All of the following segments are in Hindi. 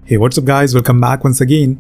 हे what's up guys, welcome back once again.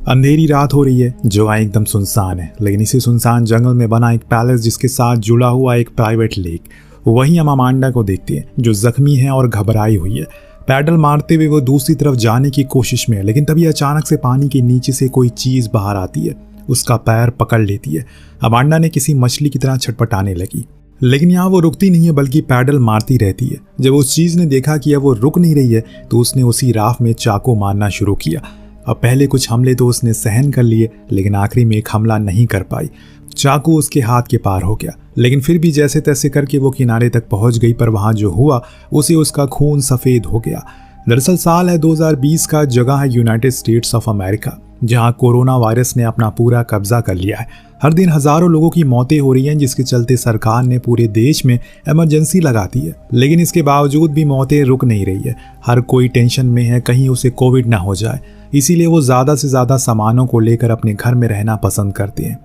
अंधेरी रात हो रही है, जगह एकदम सुनसान है, लेकिन इसी सुनसान जंगल में बना एक पैलेस जिसके साथ जुड़ा हुआ एक प्राइवेट लेक। वहीं हम अमांडा को देखते हैं जो जख्मी है और घबराई हुई है। पैडल मारते हुए वो दूसरी तरफ जाने की कोशिश में है, लेकिन तभी अचानक से पानी के नीचे से कोई चीज बाहर आती है, उसका पैर पकड़ लेती है। अमांडा ने किसी मछली की तरह छटपटाने लगी, लेकिन यहाँ वो रुकती नहीं है बल्कि पैडल मारती रहती है। जब उस चीज ने देखा कि अब वो रुक नहीं रही है तो उसने उसी राफ में चाकू मारना शुरू किया। अब पहले कुछ हमले तो उसने सहन कर लिए, लेकिन आखिरी में एक हमला नहीं कर पाई। चाकू उसके हाथ के पार हो गया, लेकिन फिर भी जैसे तैसे करके वो किनारे तक पहुंच गई। पर वहां जो हुआ उसे उसका खून सफेद हो गया। दरअसल साल है 2020 का, जगह है यूनाइटेड स्टेट्स ऑफ अमेरिका, जहां कोरोना वायरस ने अपना पूरा कब्जा कर लिया है। हर दिन हजारों लोगों की मौतें हो रही हैं, जिसके चलते सरकार ने पूरे देश में इमरजेंसी लगा दी है। लेकिन इसके बावजूद भी मौतें रुक नहीं रही है। हर कोई टेंशन में है कहीं उसे कोविड ना हो जाए, इसीलिए वो ज़्यादा से ज़्यादा सामानों को लेकर अपने घर में रहना पसंद करते हैं।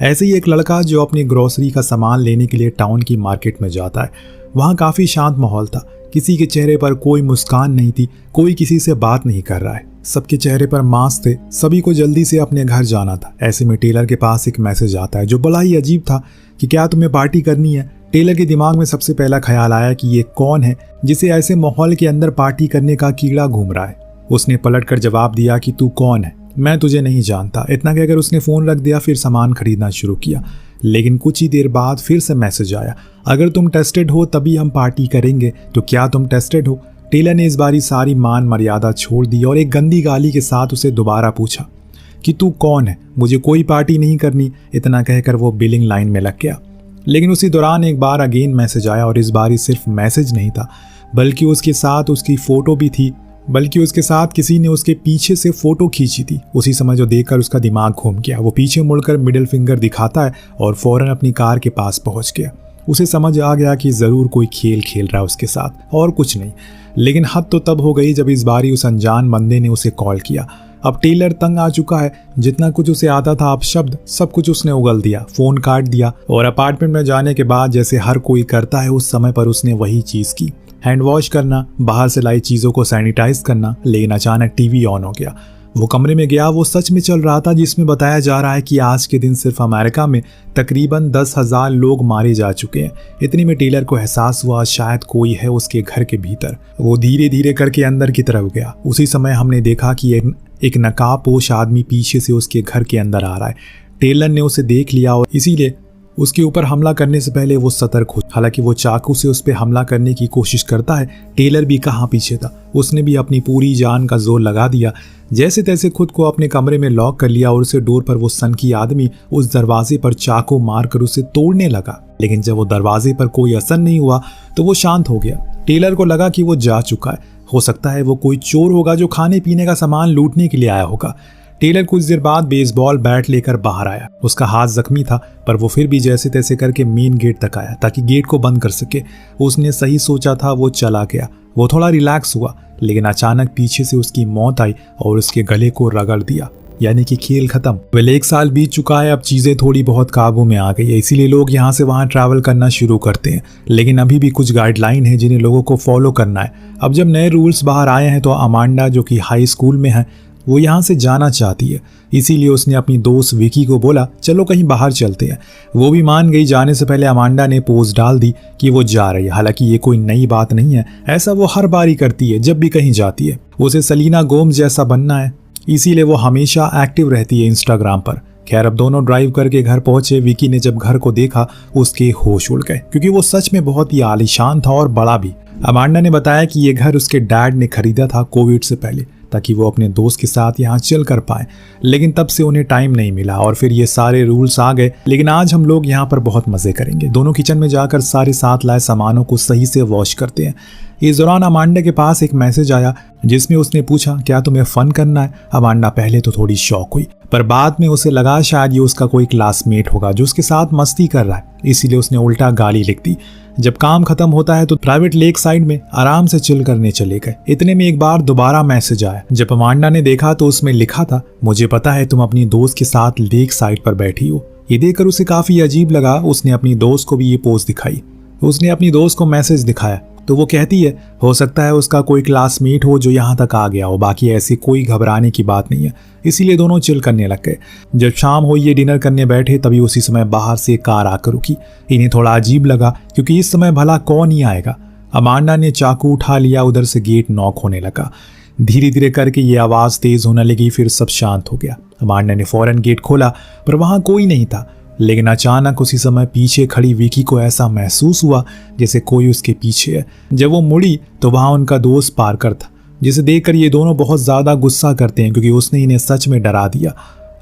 ऐसे ही एक लड़का जो अपनी ग्रोसरी का सामान लेने के लिए टाउन की मार्केट में जाता है। वहाँ काफ़ी शांत माहौल था, किसी के चेहरे पर कोई मुस्कान नहीं थी, कोई किसी से बात नहीं कर रहा है, सबके चेहरे पर मास्क थे, सभी को जल्दी से अपने घर जाना था। ऐसे में टेलर के पास एक मैसेज आता है जो बड़ा ही अजीब था कि क्या तुम्हें पार्टी करनी है। टेलर के दिमाग में सबसे पहला ख्याल आया कि ये कौन है जिसे ऐसे माहौल के अंदर पार्टी करने का कीड़ा घूम रहा है। उसने पलटकर जवाब दिया कि तू कौन है, मैं तुझे नहीं जानता। इतना कहकर उसने फ़ोन रख दिया, फिर सामान खरीदना शुरू किया। लेकिन कुछ ही देर बाद फिर से मैसेज आया, अगर तुम टेस्टेड हो तभी हम पार्टी करेंगे, तो क्या तुम टेस्टेड हो। टेलर ने इस बारी सारी मान मर्यादा छोड़ दी और एक गंदी गाली के साथ उसे दोबारा पूछा कि तू कौन है, मुझे कोई पार्टी नहीं करनी। इतना कहकर वो बिलिंग लाइन में लग गया। लेकिन उसी दौरान एक बार अगेन मैसेज आया, और इस बारी सिर्फ मैसेज नहीं था बल्कि उसके साथ उसकी फ़ोटो भी थी, बल्कि उसके साथ किसी ने उसके पीछे से फ़ोटो खींची थी। उसी समय जो देखकर उसका दिमाग घूम गया। वो पीछे मुड़कर मिडिल फिंगर दिखाता है और फ़ौरन अपनी कार के पास पहुंच गया। उसे समझ आ गया कि ज़रूर कोई खेल खेल रहा है उसके साथ और कुछ नहीं। लेकिन हद तो तब हो गई जब इस बारी उस अनजान बंदे ने उसे कॉल किया। अब टेलर तंग आ चुका है, जितना कुछ उसे आता था अपशब्द सब कुछ उसने उगल दिया, फ़ोन काट दिया और अपार्टमेंट में जाने के बाद जैसे हर कोई करता है उस समय पर उसने वही चीज़ की, हैंड वॉश करना, बाहर से लाई चीज़ों को सैनिटाइज करना। लेकिन अचानक टीवी ऑन हो गया। वो कमरे में गया, वो सच में चल रहा था जिसमें बताया जा रहा है कि आज के दिन सिर्फ अमेरिका में तकरीबन 10,000 लोग मारे जा चुके हैं। इतनी में टेलर को एहसास हुआ शायद कोई है उसके घर के भीतर। वो धीरे धीरे करके अंदर की तरफ गया। उसी समय हमने देखा कि एक नकाबपोश आदमी पीछे से उसके घर के अंदर आ रहा है। टेलर ने उसे देख लिया और इसीलिए उसके ऊपर हमला करने से पहले वो सतर्क हो। हालांकि वो चाकू से उस पर हमला करने की कोशिश करता है, टेलर भी कहाँ पीछे था, उसने भी अपनी पूरी जान का जोर लगा दिया। जैसे तैसे खुद को अपने कमरे में लॉक कर लिया और उसे डोर पर वो सनकी आदमी उस दरवाजे पर चाकू मारकर उसे तोड़ने लगा। लेकिन जब वो दरवाजे पर कोई असर नहीं हुआ तो वो शांत हो गया। टेलर को लगा कि वो जा चुका है, हो सकता है वो कोई चोर होगा जो खाने पीने का सामान लूटने के लिए आया होगा। टेलर कुछ देर बाद बेसबॉल बैट लेकर बाहर आया। उसका हाथ जख्मी था, पर वो फिर भी जैसे तैसे करके मेन गेट तक आया ताकि गेट को बंद कर सके। उसने सही सोचा था, वो चला गया। वो थोड़ा रिलैक्स हुआ, लेकिन अचानक पीछे से उसकी मौत आई और उसके गले को रगड़ दिया। यानी कि खेल खत्म। वेल 1 साल बीत चुका है, अब चीज़ें थोड़ी बहुत काबू में आ गई है, इसीलिए लोग यहाँ से वहाँ ट्रैवल करना शुरू करते हैं। लेकिन अभी भी कुछ गाइडलाइन है जिन्हें लोगों को फॉलो करना है। अब जब नए रूल्स बाहर आए हैं तो अमांडा जो कि हाई स्कूल में है वो यहाँ से जाना चाहती है। इसीलिए उसने अपनी दोस्त विकी को बोला चलो कहीं बाहर चलते हैं। वो भी मान गई। जाने से पहले अमांडा ने पोस्ट डाल दी कि वो जा रही है। हालांकि ये कोई नई बात नहीं है, ऐसा वो हर बार ही करती है जब भी कहीं जाती है। उसे सेलिना गोम्स जैसा बनना है, इसीलिए वो हमेशा एक्टिव रहती है इंस्टाग्राम पर। खैर अब दोनों ड्राइव करके घर पहुंचे। विकी ने जब घर को देखा उसके होश उड़ गए, क्योंकि वो सच में बहुत ही आलीशान था और बड़ा भी। अमांडा ने बताया कि ये घर उसके डैड ने खरीदा था कोविड से पहले, ताकि वो अपने दोस्त के साथ यहाँ चिल कर पाए। लेकिन तब से उन्हें टाइम नहीं मिला और फिर ये सारे रूल्स आ गए। लेकिन आज हम लोग यहाँ पर बहुत मज़े करेंगे। दोनों किचन में जाकर सारे साथ लाए सामानों को सही से वॉश करते हैं। इस दौरान अमांडा के पास एक मैसेज आया जिसमें उसने पूछा क्या तुम्हें फन करना है। अमांडा पहले तो थोड़ी शॉक हुई, पर बाद में उसे लगा शायद ये उसका कोई क्लासमेट होगा जो उसके साथ मस्ती कर रहा है, इसीलिए उसने उल्टा गाली लिख दी। जब काम खत्म होता है तो प्राइवेट लेक साइड में आराम से चिल करने चले गए। इतने में एक बार दोबारा मैसेज आया। जब अमांडा ने देखा तो उसमें लिखा था मुझे पता है तुम अपनी दोस्त के साथ लेक साइड पर बैठी हो। ये देखकर उसे काफी अजीब लगा। उसने अपनी दोस्त को भी ये पोस्ट दिखाई। उसने अपनी दोस्त को मैसेज दिखाया तो वो कहती है हो सकता है उसका कोई क्लासमेट हो जो यहाँ तक आ गया हो, बाकी ऐसी कोई घबराने की बात नहीं है। इसीलिए दोनों चिल करने लग गए। जब शाम हुई ये डिनर करने बैठे तभी उसी समय बाहर से एक कार आकर रुकी। इन्हें थोड़ा अजीब लगा क्योंकि इस समय भला कौन ही आएगा। अमांडा ने चाकू उठा लिया, उधर से गेट नॉक होने लगा। धीरे धीरे करके ये आवाज़ तेज होने लगी, फिर सब शांत हो गया। अमांडा ने फौरन गेट खोला पर वहाँ कोई नहीं था। लेकिन अचानक उसी समय पीछे खड़ी विकी को ऐसा महसूस हुआ जैसे कोई उसके पीछे है। जब वो मुड़ी तो वहाँ उनका दोस्त पार्कर था, जिसे देखकर ये दोनों बहुत ज़्यादा गुस्सा करते हैं क्योंकि उसने इन्हें सच में डरा दिया।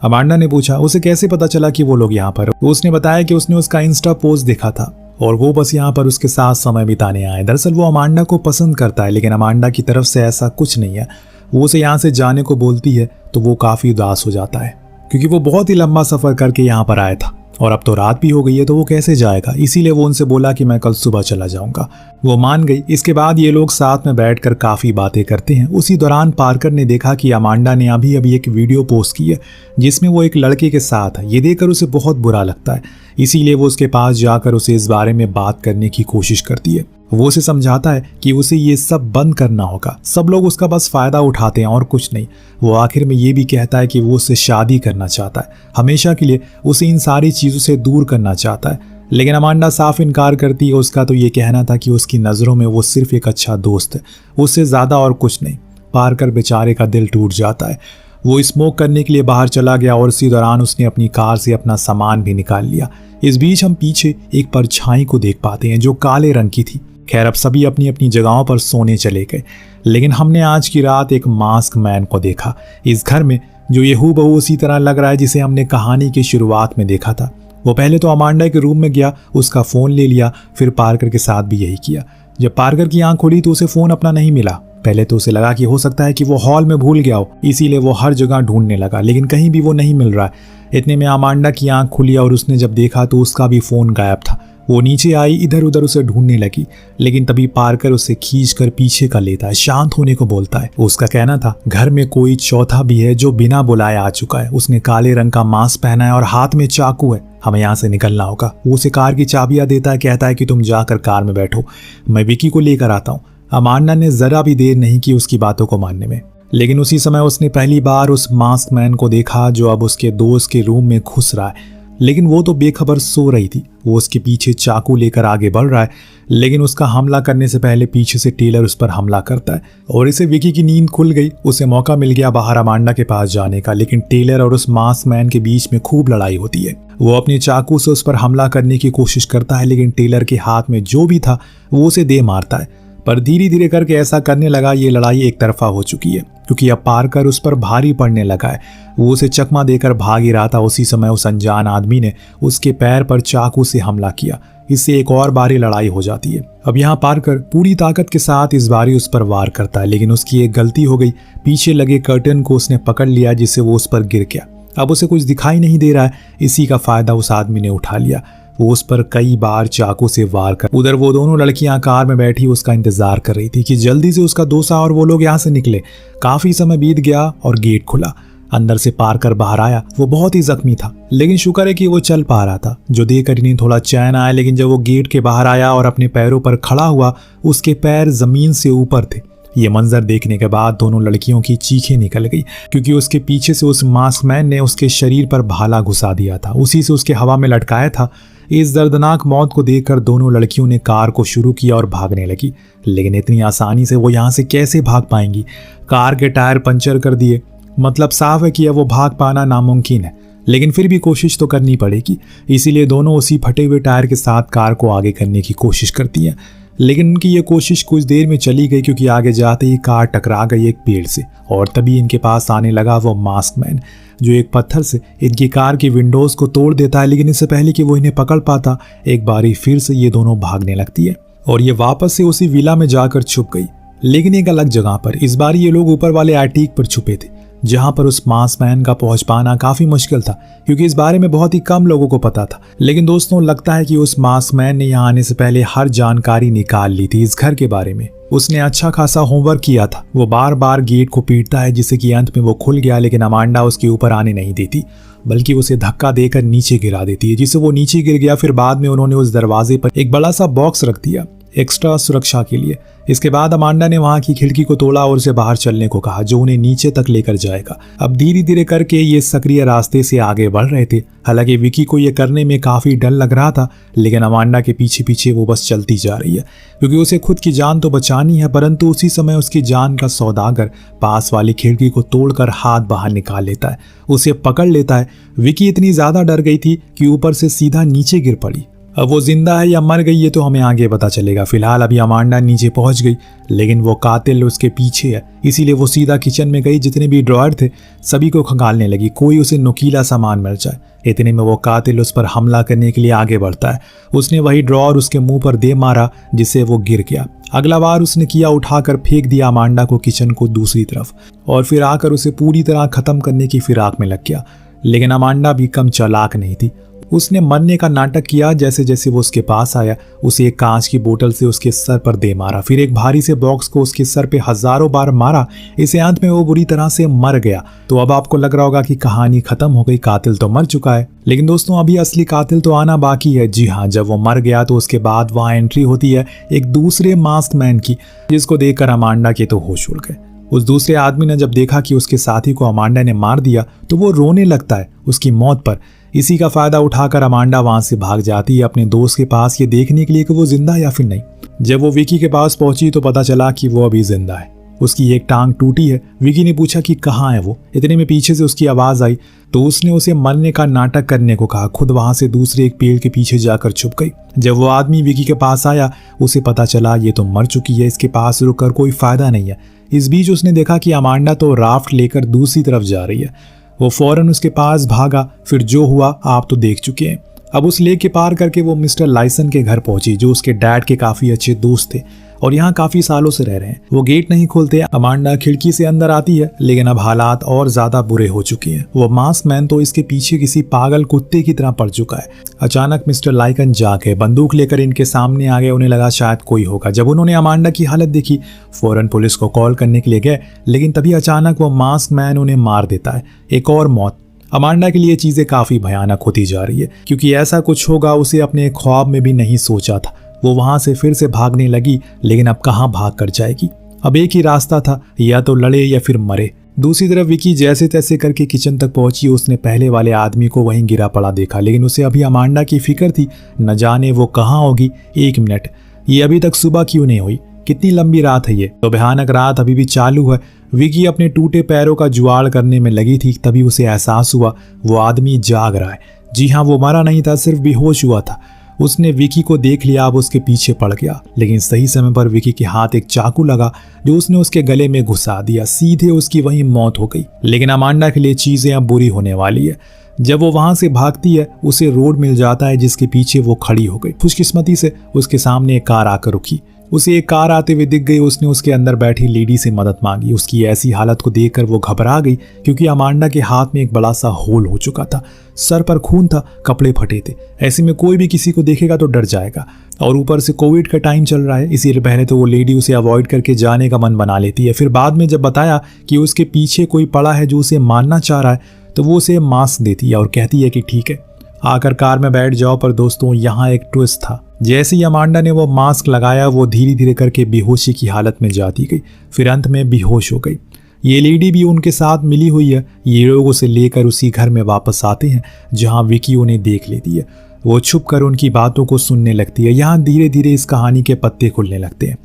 अमांडा ने पूछा उसे कैसे पता चला कि वो लोग यहाँ पर। उसने बताया कि उसने उसका इंस्टा पोस्ट देखा था और वो बस यहाँ पर उसके साथ समय बिताने आए। दरअसल वो अमांडा को पसंद करता है, लेकिन अमांडा की तरफ से ऐसा कुछ नहीं है। वो उसे यहाँ से जाने को बोलती है तो वो काफ़ी उदास हो जाता है क्योंकि वो बहुत ही लंबा सफ़र करके यहाँ पर आया था और अब तो रात भी हो गई है तो वो कैसे जाएगा। इसीलिए वो उनसे बोला कि मैं कल सुबह चला जाऊंगा। वो मान गई। इसके बाद ये लोग साथ में बैठकर काफ़ी बातें करते हैं। उसी दौरान पार्कर ने देखा कि अमांडा ने अभी अभी एक वीडियो पोस्ट की है जिसमें वो एक लड़के के साथ है। ये देखकर उसे बहुत बुरा लगता है, इसीलिए वो उसके पास जाकर उसे इस बारे में बात करने की कोशिश करती है। वो उसे समझाता है कि उसे ये सब बंद करना होगा, सब लोग उसका बस फ़ायदा उठाते हैं और कुछ नहीं। वो आखिर में ये भी कहता है कि वो उससे शादी करना चाहता है, हमेशा के लिए उसे इन सारी चीज़ों से दूर करना चाहता है। लेकिन अमांडा साफ इनकार करती है। उसका तो ये कहना था कि उसकी नज़रों में वो सिर्फ एक अच्छा दोस्त है, उससे ज़्यादा और कुछ नहीं। पार्कर बेचारे का दिल टूट जाता है। वो स्मोक करने के लिए बाहर चला गया और इसी दौरान उसने अपनी कार से अपना सामान भी निकाल लिया। इस बीच हम पीछे एक परछाई को देख पाते हैं जो काले रंग की थी। खैर अब सभी अपनी अपनी जगहों पर सोने चले गए, लेकिन हमने आज की रात एक मास्क मैन को देखा इस घर में, जो ये हूबहू उसी तरह लग रहा है जिसे हमने कहानी की शुरुआत में देखा था। वो पहले तो अमांडा के रूम में गया, उसका फ़ोन ले लिया, फिर पार्कर के साथ भी यही किया। जब पार्कर की आंख खुली तो उसे फ़ोन अपना नहीं मिला। पहले तो उसे लगा कि हो सकता है कि वो हॉल में भूल गया हो, इसीलिए वो हर जगह ढूंढने लगा, लेकिन कहीं भी वो नहीं मिल रहा है। इतने में अमांडा की आंख खुली और उसने जब देखा तो उसका भी फ़ोन गायब था। वो नीचे आई, इधर उधर उसे ढूंढने लगी, लेकिन तभी पार्कर उसे खींचकर पीछे कर लेता है, शांत होने को बोलता है। उसका कहना था घर में कोई चौथा भी है जो बिना बुलाए आ चुका है। उसने काले रंग का मास्क पहना है और हाथ में चाकू है। हमें यहाँ से निकलना होगा। वो उसे कार की चाबियां देता है, कहता है कि तुम जाकर कार में बैठो, मैं विकी को लेकर आता हूँ। अमांडा ने जरा भी देर नहीं की उसकी बातों को मानने में, लेकिन उसी समय उसने पहली बार उस मास्क मैन को देखा जो अब उसके दोस्त के रूम में घुस रहा है। लेकिन वो तो बेखबर सो रही थी। वो उसके पीछे चाकू लेकर आगे बढ़ रहा है, लेकिन उसका हमला करने से पहले पीछे से टेलर उस पर हमला करता है और इसे विकी की नींद खुल गई। उसे मौका मिल गया बाहर अमांडा के पास जाने का, लेकिन टेलर और उस मास्क मैन के बीच में खूब लड़ाई होती है। वो अपने चाकू से उस पर हमला करने की कोशिश करता है, लेकिन टेलर के हाथ में जो भी था वो उसे दे मारता है। पर धीरे धीरे करके ऐसा करने लगा ये लड़ाई एक तरफा हो चुकी है, क्योंकि अब पार्कर उस पर भारी पड़ने लगा है। वो उसे चकमा देकर भाग ही रहा था। उसी समय उस अनजान आदमी ने उसके पैर पर चाकू से हमला किया। इससे एक और बारी लड़ाई हो जाती है। अब यहाँ पार्कर पूरी ताकत के साथ इस बारी उस पर वार करता है, लेकिन उसकी एक गलती हो गई। पीछे लगे कर्टन को उसने पकड़ लिया, जिससे वो उस पर गिर गया। अब उसे कुछ दिखाई नहीं दे रहा है। इसी का फायदा उस आदमी ने उठा लिया। वो उस पर कई बार चाकू से वार कर। उधर वो दोनों लड़कियां कार में बैठी उसका इंतजार कर रही थी कि जल्दी से उसका दोस्त और वो लोग यहाँ से निकले। काफी समय बीत गया और गेट खुला। अंदर से पार्कर बाहर आया। वो बहुत ही जख्मी था, लेकिन शुक्र है कि वो चल पा रहा था, जो देखकर इन्हें थोड़ा चैन आया। लेकिन जब वो गेट के बाहर आया और अपने पैरों पर खड़ा हुआ, उसके पैर जमीन से ऊपर थे। ये मंजर देखने के बाद दोनों लड़कियों की चीखें निकल गई, क्योंकि उसके पीछे से उस मास्क मैन ने उसके शरीर पर भाला घुसा दिया था, उसी से उसके हवा में लटकाया था। इस दर्दनाक मौत को देखकर दोनों लड़कियों ने कार को शुरू किया और भागने लगी, लेकिन इतनी आसानी से वो यहाँ से कैसे भाग पाएंगी? कार के टायर पंचर कर दिए, मतलब साफ है कि अब वो भाग पाना नामुमकिन है, लेकिन फिर भी कोशिश तो करनी पड़ेगी। इसीलिए दोनों उसी फटे हुए टायर के साथ कार को आगे करने की कोशिश करती हैं, लेकिन उनकी ये कोशिश कुछ देर में चली गई, क्योंकि आगे जाते ही कार टकरा गई एक पेड़ से और तभी इनके पास आने लगा वो मास्क मैन, जो एक पत्थर से इनकी कार की विंडोज को तोड़ देता है। लेकिन इससे पहले कि वो इन्हें पकड़ पाता, एक बारी फिर से ये दोनों भागने लगती है और ये वापस से उसी विला में जाकर छुप गई, लेकिन एक अलग जगह पर। इस बार ये लोग ऊपर वाले एटीक पर छुपे थे, जहां पर उस मास्क मैन का पहुंच पाना काफी मुश्किल था, क्योंकि इस बारे में बहुत ही कम लोगों को पता था। लेकिन दोस्तों, लगता है कि उस मास्क मैन ने यहाँ आने से पहले हर जानकारी निकाल ली थी इस घर के बारे में। उसने अच्छा खासा होमवर्क किया था। वो बार बार गेट को पीटता है, जिससे कि अंत में वो खुल गया, लेकिन अमांडा उसके ऊपर आने नहीं देती, बल्कि उसे धक्का देकर नीचे गिरा देती है, जिससे वो नीचे गिर गया। फिर बाद में उन्होंने उस दरवाजे पर एक बड़ा सा बॉक्स रख दिया, एक्स्ट्रा सुरक्षा के लिए। इसके बाद अमांडा ने वहां की खिड़की को तोड़ा और उसे बाहर चलने को कहा, जो उन्हें नीचे तक लेकर जाएगा। अब धीरे धीरे करके ये सक्रिय रास्ते से आगे बढ़ रहे थे। हालांकि विकी को ये करने में काफी डर लग रहा था, लेकिन अमांडा के पीछे पीछे वो बस चलती जा रही है, क्योंकि उसे खुद की जान तो बचानी है। परंतु उसी समय उसकी जान का सौदागर पास वाली खिड़की को तोड़कर हाथ बाहर निकाल लेता है, उसे पकड़ लेता है। विकी इतनी ज्यादा डर गई थी कि ऊपर से सीधा नीचे गिर पड़ी। अब वो जिंदा है या मर गई ये तो हमें आगे पता चलेगा। फिलहाल अभी अमांडा नीचे पहुंच गई, लेकिन वो कातिल उसके पीछे है, इसीलिए वो सीधा किचन में गई। जितने भी ड्रॉयर थे सभी को खंगालने लगी, कोई उसे नुकीला सामान मिल जाए। इतने में वो कातिल उस पर हमला करने के लिए आगे बढ़ता है। उसने वही ड्रॉयर उसके मुंह पर दे मारा, जिससे वो गिर गया। अगला बार उसने किया उठाकर फेंक दिया अमांडा को किचन को दूसरी तरफ, और फिर आकर उसे पूरी तरह खत्म करने की फिराक में लग गया। लेकिन अमांडा भी कम चालाक नहीं थी। उसने मरने का नाटक किया। जैसे जैसे वो उसके पास आया, उसे एक कांच की बोतल से उसके सर पर दे मारा, फिर एक भारी से बॉक्स को उसके सर पे हजारों बार मारा। इसे अंत में वो बुरी तरह से मर गया। तो अब आपको लग रहा होगा कि कहानी खत्म हो गई, कातिल तो मर चुका है। लेकिन दोस्तों, अभी असली कातिल तो आना बाकी है। जी हाँ, जब वो मर गया तो उसके बाद वहां एंट्री होती है एक दूसरे मास्क मैन की, जिसको देखकर अमांडा के तो होश उड़ गए। उस दूसरे आदमी ने जब देखा कि उसके साथी को अमांडा ने मार दिया तो वो रोने लगता है उसकी मौत पर। इसी का फायदा उठाकर अमांडा वहां से भाग जाती है अपने दोस्त के पास, ये देखने के लिए कि वो जिंदा या फिर नहीं। जब वो विकी के पास पहुंची तो पता चला कि वो अभी जिंदा है। उसकी एक टांग टूटी है। विकी ने पूछा कि कहाँ है वो। इतने में पीछे से उसकी आवाज आई तो उसने उसे मरने का नाटक करने को कहा। खुद वहां से दूसरे एक पेड़ के पीछे जाकर छुप गई। जब वो आदमी विकी के पास आया, उसे पता चला ये तो मर चुकी है, इसके पास रुककर कोई फायदा नहीं है। इस बीच उसने देखा कि अमांडा तो राफ्ट लेकर दूसरी तरफ जा रही है। वो फौरन उसके पास भागा। फिर जो हुआ आप तो देख चुके हैं। अब उस लेक के पार करके वो मिस्टर लाइसन के घर पहुंची, जो उसके डैड के काफी अच्छे दोस्त थे और यहाँ काफी सालों से रह रहे हैं। वो गेट नहीं खोलते। अमांडा खिड़की से अंदर आती है, लेकिन अब हालात और ज्यादा बुरे हो चुके हैं। वो मास्क मैन तो इसके पीछे किसी पागल कुत्ते की तरह पड़ चुका है। अचानक मिस्टर लाइकन जाके बंदूक लेकर इनके सामने आ गए। उन्हें लगा शायद कोई होगा। जब उन्होंने अमांडा की हालत देखी, फौरन पुलिस को कॉल करने के लिए गए, लेकिन तभी अचानक वो मास्क मैन उन्हें मार देता है। एक और मौत। अमांडा के लिए चीजें काफी भयानक होती जा रही है, क्योंकि ऐसा कुछ होगा उसे अपने ख्वाब में भी नहीं सोचा था। वो वहां से फिर से भागने लगी, लेकिन अब कहां भाग कर जाएगी। अब एक ही रास्ता था, या तो लड़े या फिर मरे। दूसरी तरफ विकी जैसे तैसे करके किचन तक पहुंची। उसने पहले वाले आदमी को वहीं गिरा पड़ा देखा, लेकिन उसे अभी अमांडा की फिक्र थी। न जाने वो कहाँ होगी। 1 मिनट, ये अभी तक सुबह क्यों नहीं हुई? कितनी लंबी रात है ये। तो भयानक रात अभी भी चालू है। विकी अपने टूटे पैरों का जुगाड़ करने में लगी थी, तभी उसे एहसास हुआ वो आदमी जाग रहा है। जी हाँ, वो मरा नहीं था, सिर्फ बेहोश हुआ था। उसने विकी को देख लिया, अब उसके पीछे पड़ गया, लेकिन सही समय पर विकी के हाथ एक चाकू लगा, जो उसने उसके गले में घुसा दिया। सीधे उसकी वहीं मौत हो गई। लेकिन अमांडा के लिए चीजें अब बुरी होने वाली है। जब वो वहां से भागती है, उसे रोड मिल जाता है जिसके पीछे वो खड़ी हो गई। खुशकिस्मती से उसके सामने एक कार आकर रुकी। उसे एक कार आते हुए दिख गई। उसने उसके अंदर बैठी लेडी से मदद मांगी। उसकी ऐसी हालत को देखकर वो घबरा गई, क्योंकि अमांडा के हाथ में एक बड़ा सा होल हो चुका था। सर पर खून था, कपड़े फटे थे। ऐसे में कोई भी किसी को देखेगा तो डर जाएगा, और ऊपर से कोविड का टाइम चल रहा है। इसीलिए पहले तो वो लेडी उसे अवॉइड करके जाने का मन बना लेती है। फिर बाद में जब बताया कि उसके पीछे कोई पड़ा है जो उसे मारना चाह रहा है, तो वो उसे मास्क देती है और कहती है कि ठीक है, आकर कार में बैठ जाओ। पर दोस्तों, यहाँ एक ट्विस्ट था। जैसे ही अमांडा ने वो मास्क लगाया, वो धीरे धीरे करके बेहोशी की हालत में जाती गई, फिर अंत में बेहोश हो गई। ये लेडी भी उनके साथ मिली हुई है। ये लोग उसे लेकर उसी घर में वापस आते हैं जहां विकी उन्हें देख लेती है। वो छुप कर उनकी बातों को सुनने लगती है। यहाँ धीरे धीरे इस कहानी के पत्ते खुलने लगते हैं।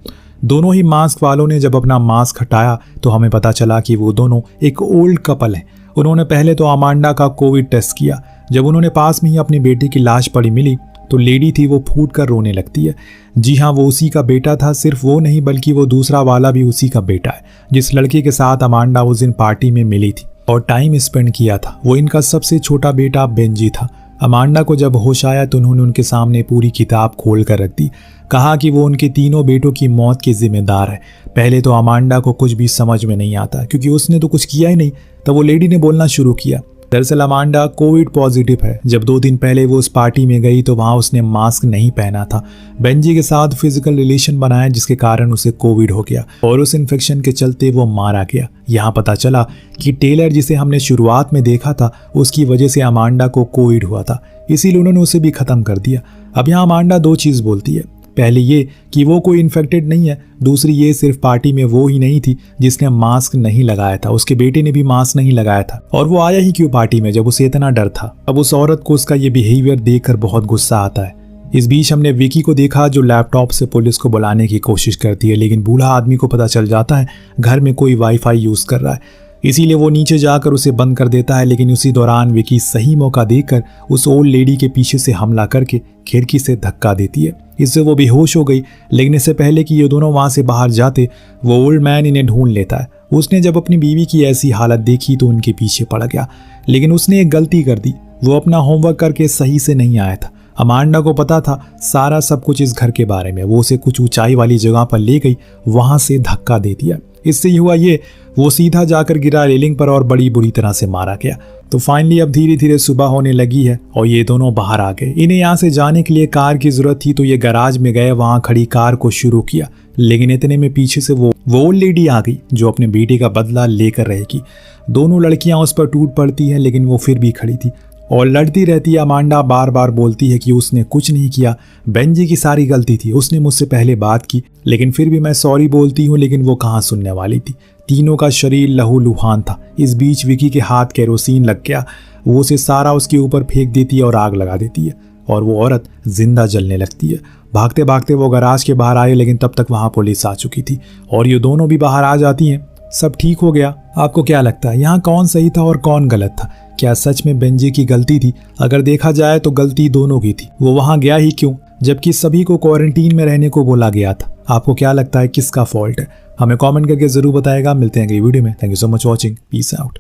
दोनों ही मास्क वालों ने जब अपना मास्क हटाया तो हमें पता चला कि वो दोनों एक ओल्ड कपल हैं। उन्होंने पहले तो अमांडा का कोविड टेस्ट किया। जब उन्होंने पास में ही अपनी बेटी की लाश पड़ी मिली तो लेडी थी वो फूट कर रोने लगती है। जी हाँ, वो उसी का बेटा था। सिर्फ वो नहीं, बल्कि वो दूसरा वाला भी उसी का बेटा है, जिस लड़के के साथ अमांडा उस दिन पार्टी में मिली थी और टाइम स्पेंड किया था। वो इनका सबसे छोटा बेटा बेंजी था। अमांडा को जब होश आया तो उन्होंने उनके सामने पूरी किताब खोल कर रख दी। कहा कि वो उनके तीनों बेटों की मौत के जिम्मेदार है। पहले तो अमांडा को कुछ भी समझ में नहीं आता, क्योंकि उसने तो कुछ किया ही नहीं। तब वो लेडी ने बोलना शुरू किया। दरअसल अमांडा कोविड पॉजिटिव है। जब 2 दिन पहले वो उस पार्टी में गई तो वहां उसने मास्क नहीं पहना था। बेंजी के साथ फिजिकल रिलेशन बनाया, जिसके कारण उसे कोविड हो गया और उस इन्फेक्शन के चलते वो मारा गया। यहाँ पता चला कि टेलर, जिसे हमने शुरुआत में देखा था, उसकी वजह से अमांडा को कोविड हुआ था, इसीलिए उन्होंने उसे भी खत्म कर दिया। अब यहाँ अमांडा 2 चीज बोलती है। पहले ये कि वो कोई इन्फेक्टेड नहीं है, दूसरी ये सिर्फ पार्टी में वो ही नहीं थी जिसने मास्क नहीं लगाया था, उसके बेटे ने भी मास्क नहीं लगाया था। और वो आया ही क्यों पार्टी में जब उसे इतना डर था। अब उस औरत को उसका ये बिहेवियर देखकर बहुत गुस्सा आता है। इस बीच हमने विकी को देखा जो लैपटॉप से पुलिस को बुलाने की कोशिश करती है, लेकिन बूढ़ा आदमी को पता चल जाता है घर में कोई वाईफाई यूज कर रहा है, इसीलिए वो नीचे जाकर उसे बंद कर देता है। लेकिन उसी दौरान विकी सही मौका देकर उस ओल्ड लेडी के पीछे से हमला करके खिड़की से धक्का देती है। इससे वो बेहोश हो गई, लेकिन इससे पहले कि ये दोनों वहां से बाहर जाते वो ओल्ड मैन इन्हें ढूंढ लेता है। उसने जब अपनी बीवी की ऐसी हालत देखी तो उनके पीछे पड़ गया, लेकिन उसने एक गलती कर दी, वो अपना होमवर्क करके सही से नहीं आया था। अमांडा को पता था सारा सब कुछ इस घर के बारे में, वो उसे कुछ ऊंचाई वाली जगह पर ले गई, वहां से धक्का दे दिया। इससे ही हुआ ये, वो सीधा जाकर गिरा रेलिंग पर और बड़ी बुरी तरह से मारा गया। तो फाइनली अब धीरे धीरे सुबह होने लगी है और ये दोनों बाहर आ गए। इन्हें यहाँ से जाने के लिए कार की जरूरत थी, तो ये गैराज में गए, वहां खड़ी कार को शुरू किया। लेकिन इतने में पीछे से वो ओल्ड लेडी आ गई जो अपने बेटे का बदला लेकर रहेगी। दोनों लड़कियां उस पर टूट पड़ती हैं, लेकिन वो फिर भी खड़ी थी और लड़ती रहती है। अमांडा बार बार बोलती है कि उसने कुछ नहीं किया, बेंजी की सारी गलती थी, उसने मुझसे पहले बात की, लेकिन फिर भी मैं सॉरी बोलती हूँ। लेकिन वो कहाँ सुनने वाली थी, तीनों का शरीर लहूलुहान था। इस बीच विकी के हाथ केरोसिन लग गया, वो उसे सारा उसके ऊपर फेंक देती है और आग लगा देती है और वो औरत जिंदा जलने लगती है। भागते भागते वो गैराज के बाहर आए, लेकिन तब तक वहां पुलिस आ चुकी थी और ये दोनों भी बाहर आ जाती हैं। सब ठीक हो गया। आपको क्या लगता है यहाँ कौन सही था और कौन गलत था? क्या सच में बेंजी की गलती थी? अगर देखा जाए तो गलती दोनों की थी। वो वहां गया ही क्यों जबकि सभी को क्वारंटीन में रहने को बोला गया था? आपको क्या लगता है किसका फॉल्ट है? हमें कमेंट करके जरूर बताएगा। मिलते हैं अगली वीडियो में। Thank you so much watching. Peace out.